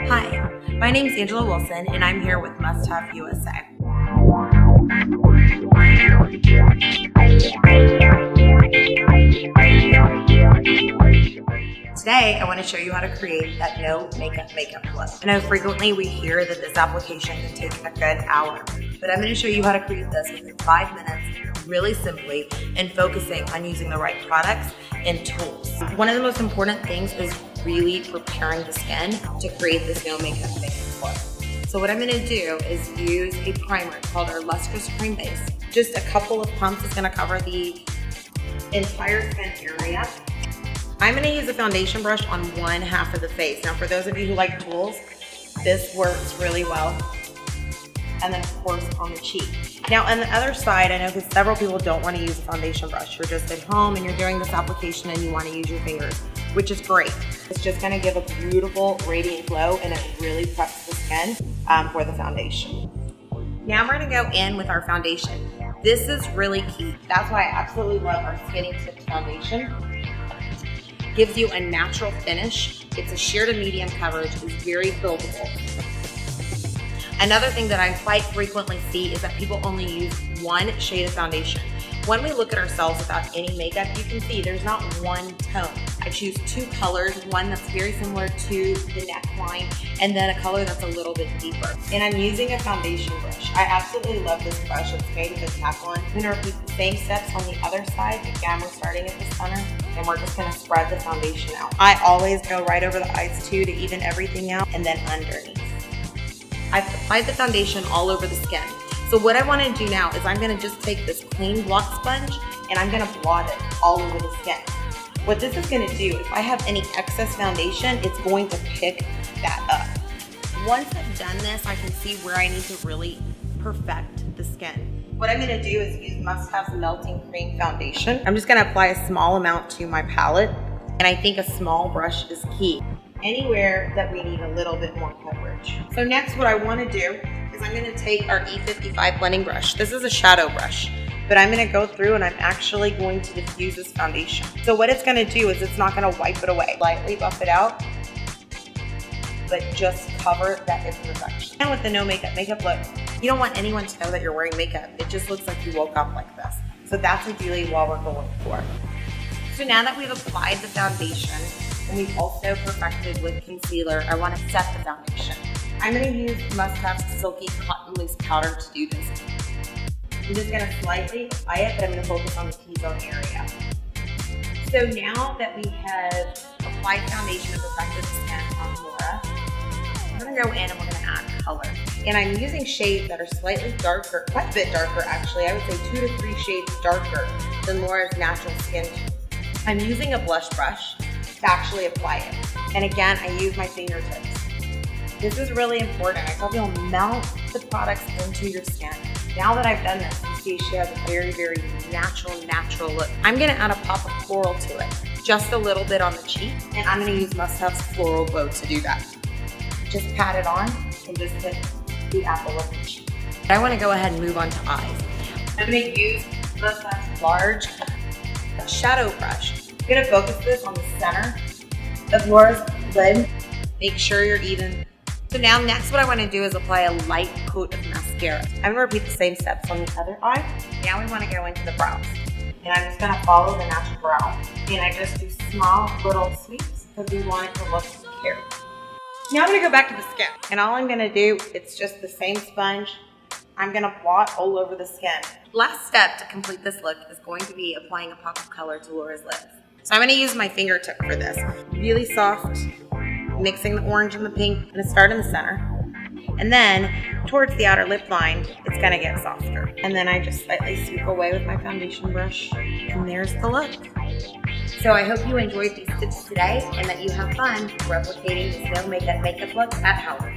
Hi, my name is Angela Wilson, and I'm here with Must Have USA. Today, I want to show you how to create that no makeup look. I know frequently we hear that this application can take a good hour, but I'm going to show you how to create this within 5 minutes, really simply, and focusing on using the right products and tools. One of the most important things is really preparing the skin to create this no makeup look. So what I'm going to do is use a primer called our Lustrous Cream Base. Just a couple of pumps is going to cover the entire skin area. I'm going to use a foundation brush on one half of the face. Now for those of you who like tools, this works really well. And then of course on the cheek. Now on the other side, I know because several people don't want to use a foundation brush. You're just at home and you're doing this application and you want to use your fingers, which is great. It's just going to give a beautiful radiant glow and it really preps the skin for the foundation. Now we're going to go in with our foundation. This is really key. That's why I absolutely love our Skinny Tips foundation. Gives you a natural finish. It's a sheer to medium coverage. It's very buildable. Another thing that I quite frequently see is that people only use one shade of foundation. When we look at ourselves without any makeup, you can see there's not one tone. I choose two colors, one that's very similar to the neckline, and then a color that's a little bit deeper. And I'm using a foundation brush. I absolutely love this brush. It's made with a Teflon. I'm gonna repeat the same steps on the other side. Again, we're starting at the center, and we're just gonna spread the foundation out. I always go right over the eyes too to even everything out, and then underneath. I've applied the foundation all over the skin. So what I want to do now is I'm going to just take this clean block sponge and I'm going to blot it all over the skin. What this is going to do, if I have any excess foundation, it's going to pick that up. Once I've done this, I can see where I need to really perfect the skin. What I'm going to do is use Must Have's Melting Cream Foundation. I'm just going to apply a small amount to my palette, and I think a small brush is key. Anywhere that we need a little bit more coverage. So next what I want to do is I'm going to take our E55 blending brush. This is a shadow brush, but I'm going to go through and I'm actually going to diffuse this foundation. So what it's going to do is it's not going to wipe it away. Lightly buff it out, but just cover that imperfection. And with the no makeup look, you don't want anyone to know that you're wearing makeup. It just looks like you woke up like this. So that's ideally what we're going for. So now that we've applied the foundation, and we've also perfected with concealer, I want to set the foundation. I'm going to use Must Have's Silky Cotton Loose Powder to do this. I'm just going to slightly apply it, but I'm going to focus on the T-zone area. So now that we have applied foundation and perfected the skin on Laura, we're going to go in and we're going to add color. And I'm using shades that are slightly darker, quite a bit darker actually. I would say 2 to 3 shades darker than Laura's natural skin tone. I'm using a blush brush to actually apply it. And again, I use my fingertips. This is really important. I tell people melt the products into your skin. Now that I've done this, you see she has a very, very natural look. I'm gonna add a pop of floral to it. Just a little bit on the cheek, and I'm gonna use Must Have's Floral Glow to do that. Just pat it on and just hit the apple of the cheek. I wanna go ahead and move on to eyes. I'm gonna use Must Have's large shadow brush. I'm gonna focus this on the center of Laura's lid. Make sure you're even. So now next what I wanna do is apply a light coat of mascara. I'm gonna repeat the same steps on the other eye. Now we wanna go into the brows. And I'm just gonna follow the natural brow. And I just do small little sweeps because we want it to look secure. Now I'm gonna go back to the skin. And all I'm gonna do, it's just the same sponge. I'm gonna blot all over the skin. Last step to complete this look is going to be applying a pop of color to Laura's lips. So I'm gonna use my fingertip for this. Really soft, mixing the orange and the pink. I'm gonna start in the center. And then towards the outer lip line, it's gonna get softer. And then I just slightly sweep away with my foundation brush. And there's the look. So I hope you enjoyed these tips today and that you have fun replicating this no makeup look at home.